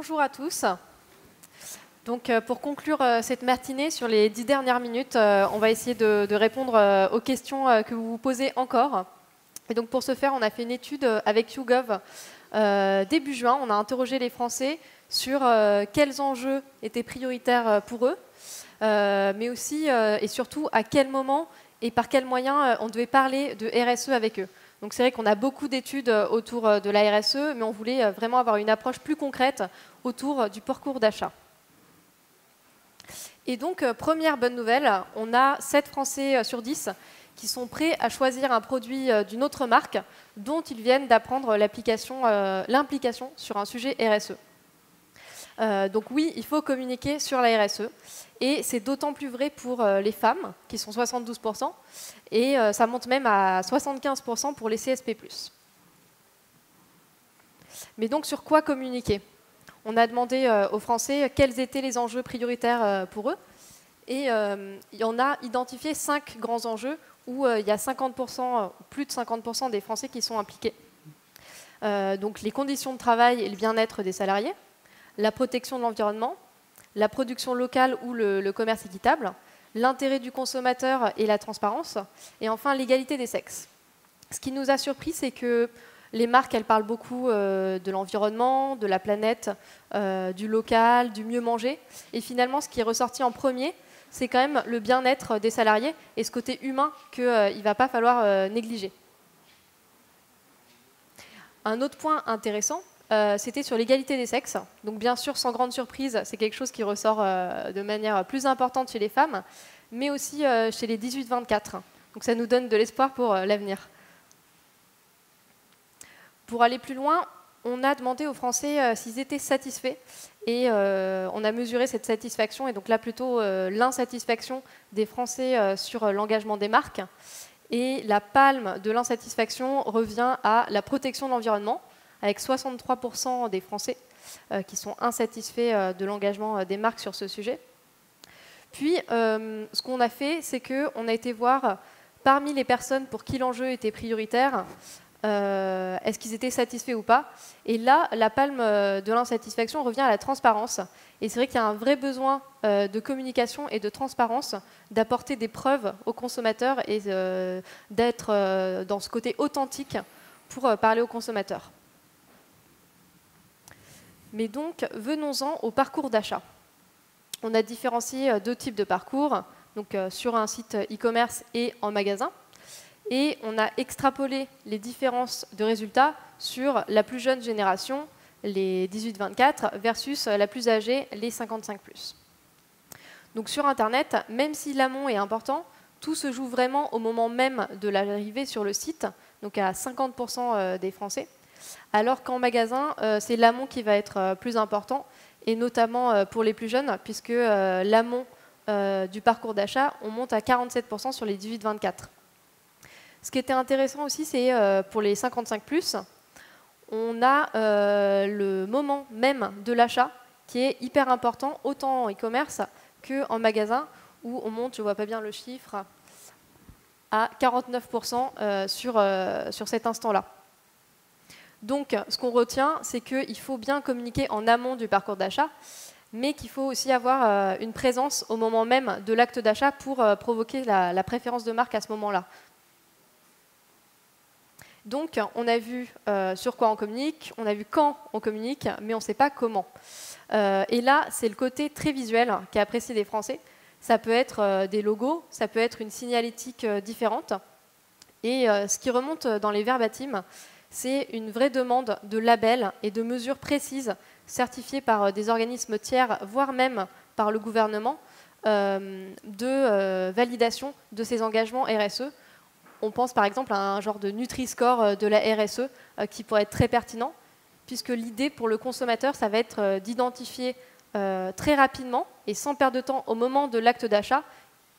Bonjour à tous. Donc, pour conclure cette matinée, sur les 10 dernières minutes, on va essayer de répondre aux questions que vous vous posez encore. Et donc, pour ce faire, on a fait une étude avec YouGov début juin. On a interrogé les Français sur quels enjeux étaient prioritaires pour eux, mais aussi et surtout à quel moment et par quels moyens on devait parler de RSE avec eux. Donc c'est vrai qu'on a beaucoup d'études autour de la RSE, mais on voulait vraiment avoir une approche plus concrète autour du parcours d'achat. Et donc, première bonne nouvelle, on a 7 Français sur 10 qui sont prêts à choisir un produit d'une autre marque dont ils viennent d'apprendre l'implication sur un sujet RSE. Donc oui, il faut communiquer sur la RSE. Et c'est d'autant plus vrai pour les femmes, qui sont 72%, et ça monte même à 75% pour les CSP+. Mais donc, sur quoi communiquer? On a demandé aux Français quels étaient les enjeux prioritaires pour eux, et on a identifié 5 grands enjeux où il y a 50%, plus de 50% des Français qui sont impliqués. Donc les conditions de travail et le bien-être des salariés, la protection de l'environnement, la production locale ou le commerce équitable, l'intérêt du consommateur et la transparence, et enfin l'égalité des sexes. Ce qui nous a surpris, c'est que les marques, elles parlent beaucoup de l'environnement, de la planète, du local, du mieux manger, et finalement, ce qui est ressorti en premier, c'est quand même le bien-être des salariés et ce côté humain qu'il ne va pas falloir négliger. Un autre point intéressant, c'était sur l'égalité des sexes. Donc bien sûr, sans grande surprise, c'est quelque chose qui ressort de manière plus importante chez les femmes, mais aussi chez les 18-24. Donc ça nous donne de l'espoir pour l'avenir. Pour aller plus loin, on a demandé aux Français s'ils étaient satisfaits et on a mesuré cette satisfaction et donc là plutôt l'insatisfaction des Français sur l'engagement des marques. Et la palme de l'insatisfaction revient à la protection de l'environnement, avec 63% des Français qui sont insatisfaits de l'engagement des marques sur ce sujet. Puis, ce qu'on a fait, c'est qu'on a été voir, parmi les personnes pour qui l'enjeu était prioritaire, est-ce qu'ils étaient satisfaits ou pas. Et là, la palme de l'insatisfaction revient à la transparence. Et c'est vrai qu'il y a un vrai besoin de communication et de transparence, d'apporter des preuves aux consommateurs et d'être dans ce côté authentique pour parler aux consommateurs. Mais donc, venons-en au parcours d'achat. On a différencié 2 types de parcours, donc sur un site e-commerce et en magasin. Et on a extrapolé les différences de résultats sur la plus jeune génération, les 18-24, versus la plus âgée, les 55+. Donc sur Internet, même si l'amont est important, tout se joue vraiment au moment même de l'arrivée sur le site, donc à 50% des Français. Alors qu'en magasin, c'est l'amont qui va être plus important, et notamment pour les plus jeunes, puisque l'amont du parcours d'achat, on monte à 47% sur les 18-24. Ce qui était intéressant aussi, c'est pour les 55+, on a le moment même de l'achat qui est hyper important, autant en e-commerce qu'en magasin, où on monte, je ne vois pas bien le chiffre, à 49% sur cet instant-là. Donc, ce qu'on retient, c'est qu'il faut bien communiquer en amont du parcours d'achat, mais qu'il faut aussi avoir une présence au moment même de l'acte d'achat pour provoquer la préférence de marque à ce moment-là. Donc, on a vu sur quoi on communique, on a vu quand on communique, mais on ne sait pas comment. Et là, c'est le côté très visuel qui est apprécié des Français. Ça peut être des logos, ça peut être une signalétique différente. Et ce qui remonte dans les verbatims, c'est une vraie demande de labels et de mesures précises certifiées par des organismes tiers, voire même par le gouvernement, de validation de ces engagements RSE. On pense par exemple à un genre de Nutri-Score de la RSE qui pourrait être très pertinent, puisque l'idée pour le consommateur, ça va être d'identifier très rapidement et sans perdre de temps au moment de l'acte d'achat,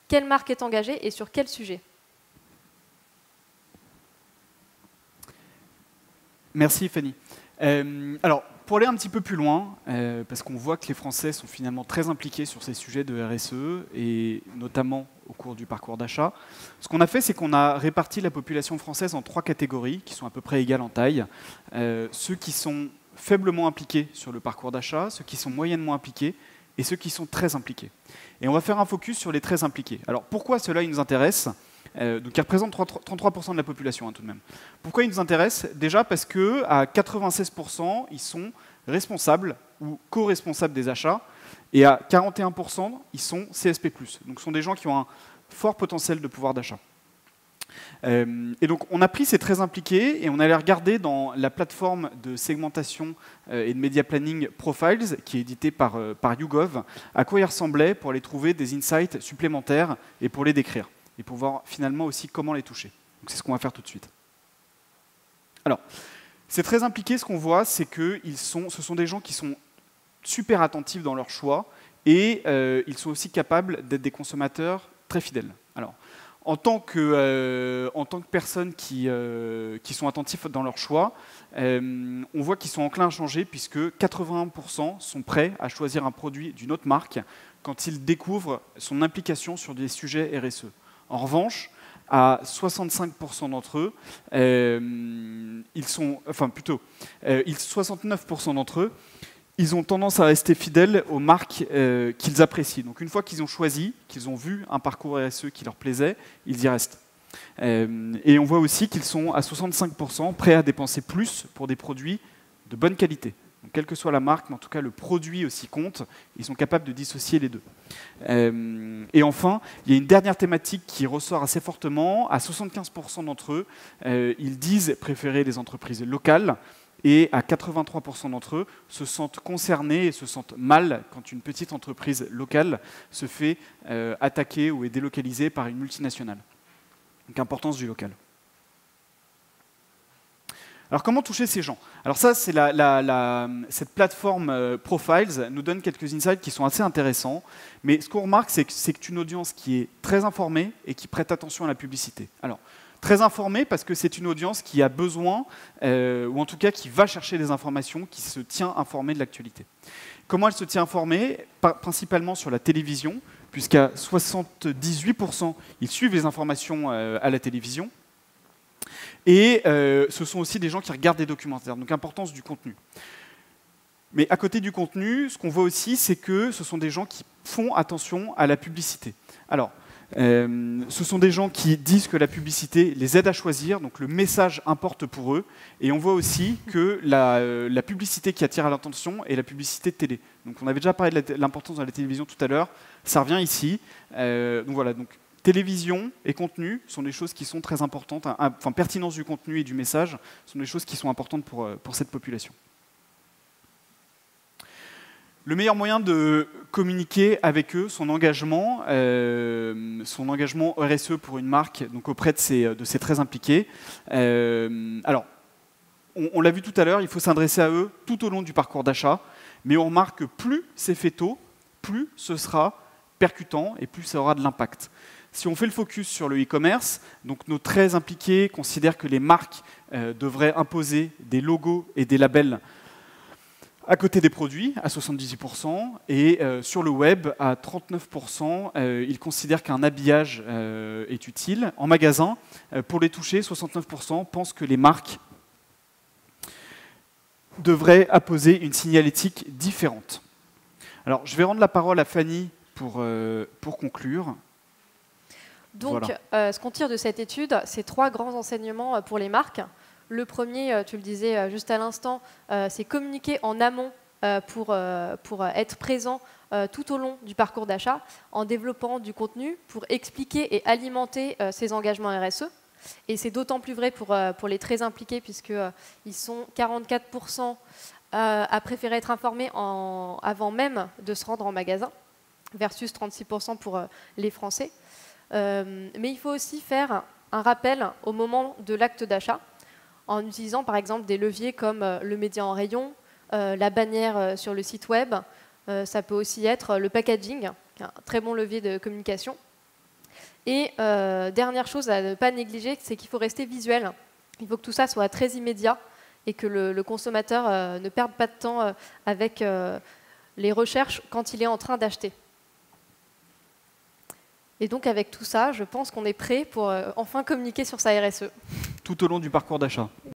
quelle marque est engagée et sur quel sujet. Merci Fanny. Alors, pour aller un petit peu plus loin, parce qu'on voit que les Français sont finalement très impliqués sur ces sujets de RSE, et notamment au cours du parcours d'achat, ce qu'on a fait, c'est qu'on a réparti la population française en 3 catégories, qui sont à peu près égales en taille. Ceux qui sont faiblement impliqués sur le parcours d'achat, ceux qui sont moyennement impliqués et ceux qui sont très impliqués. Et on va faire un focus sur les très impliqués. Alors pourquoi cela nous intéresse? Donc ils représentent 33% de la population tout de même. Pourquoi ils nous intéressent? Déjà parce qu'à 96%, ils sont responsables ou co-responsables des achats, et à 41%, ils sont CSP+. Donc ce sont des gens qui ont un fort potentiel de pouvoir d'achat. Et donc on a pris ces très impliqués et on allait regarder dans la plateforme de segmentation et de media planning Profiles, qui est éditée par YouGov, à quoi ils ressemblaient pour aller trouver des insights supplémentaires et pour les décrire, et pour voir finalement aussi comment les toucher. Donc c'est ce qu'on va faire tout de suite. Alors, ces très impliqués, ce qu'on voit, c'est que ce sont des gens qui sont super attentifs dans leur choix et ils sont aussi capables d'être des consommateurs très fidèles. Alors, en tant que personnes qui sont attentifs dans leur choix, on voit qu'ils sont enclins à changer puisque 81% sont prêts à choisir un produit d'une autre marque quand ils découvrent son implication sur des sujets RSE. En revanche, à 65% d'entre eux, 69% d'entre eux, ils ont tendance à rester fidèles aux marques qu'ils apprécient. Donc une fois qu'ils ont choisi, qu'ils ont vu un parcours RSE qui leur plaisait, ils y restent. Et on voit aussi qu'ils sont à 65% prêts à dépenser plus pour des produits de bonne qualité. Donc, quelle que soit la marque, mais en tout cas le produit aussi compte, ils sont capables de dissocier les deux. Et enfin, il y a une dernière thématique qui ressort assez fortement. À 75% d'entre eux, ils disent préférer les entreprises locales, et à 83% d'entre eux se sentent concernés et se sentent mal quand une petite entreprise locale se fait attaquer ou est délocalisée par une multinationale. Donc importance du local. Alors comment toucher ces gens? Alors ça, c'est cette plateforme Profiles nous donne quelques insights qui sont assez intéressants, mais ce qu'on remarque, c'est que c'est une audience qui est très informée et qui prête attention à la publicité. Alors, très informée parce que c'est une audience qui a besoin, ou en tout cas qui va chercher des informations, qui se tient informée de l'actualité. Comment elle se tient informée? Principalement sur la télévision, puisqu'à 78%, ils suivent les informations à la télévision. Et ce sont aussi des gens qui regardent des documentaires, donc importance du contenu. Mais à côté du contenu, ce qu'on voit aussi, c'est que ce sont des gens qui font attention à la publicité. Alors, ce sont des gens qui disent que la publicité les aide à choisir, donc le message importe pour eux. Et on voit aussi que la publicité qui attire à l'attention est la publicité de télé. Donc on avait déjà parlé de l'importance de la télévision tout à l'heure, ça revient ici. Donc voilà, donc télévision et contenu sont des choses qui sont très importantes, enfin pertinence du contenu et du message sont des choses qui sont importantes pour cette population. Le meilleur moyen de communiquer avec eux, son engagement RSE pour une marque, donc auprès de ces très impliqués. Alors, on l'a vu tout à l'heure, il faut s'adresser à eux tout au long du parcours d'achat, mais on remarque que plus c'est fait tôt, plus ce sera percutant et plus ça aura de l'impact. Si on fait le focus sur le e-commerce, donc nos très impliqués considèrent que les marques devraient imposer des logos et des labels à côté des produits, à 78%, et sur le web, à 39%, ils considèrent qu'un habillage est utile. En magasin, pour les toucher, 69% pensent que les marques devraient apposer une signalétique différente. Alors, je vais rendre la parole à Fanny pour conclure. Donc, voilà. Ce qu'on tire de cette étude, c'est 3 grands enseignements pour les marques. Le premier, tu le disais juste à l'instant, c'est communiquer en amont pour être présent tout au long du parcours d'achat en développant du contenu pour expliquer et alimenter ces engagements RSE. Et c'est d'autant plus vrai pour les très impliqués puisqu'ils sont 44% à préférer être informés avant même de se rendre en magasin versus 36% pour les Français. Mais il faut aussi faire un rappel au moment de l'acte d'achat en utilisant par exemple des leviers comme le média en rayon, la bannière sur le site web. Ça peut aussi être le packaging, qui est un très bon levier de communication. Et dernière chose à ne pas négliger, c'est qu'il faut rester visuel. Il faut que tout ça soit très immédiat et que le consommateur ne perde pas de temps avec les recherches quand il est en train d'acheter. Et donc avec tout ça, je pense qu'on est prêt pour enfin communiquer sur sa RSE. Tout au long du parcours d'achat.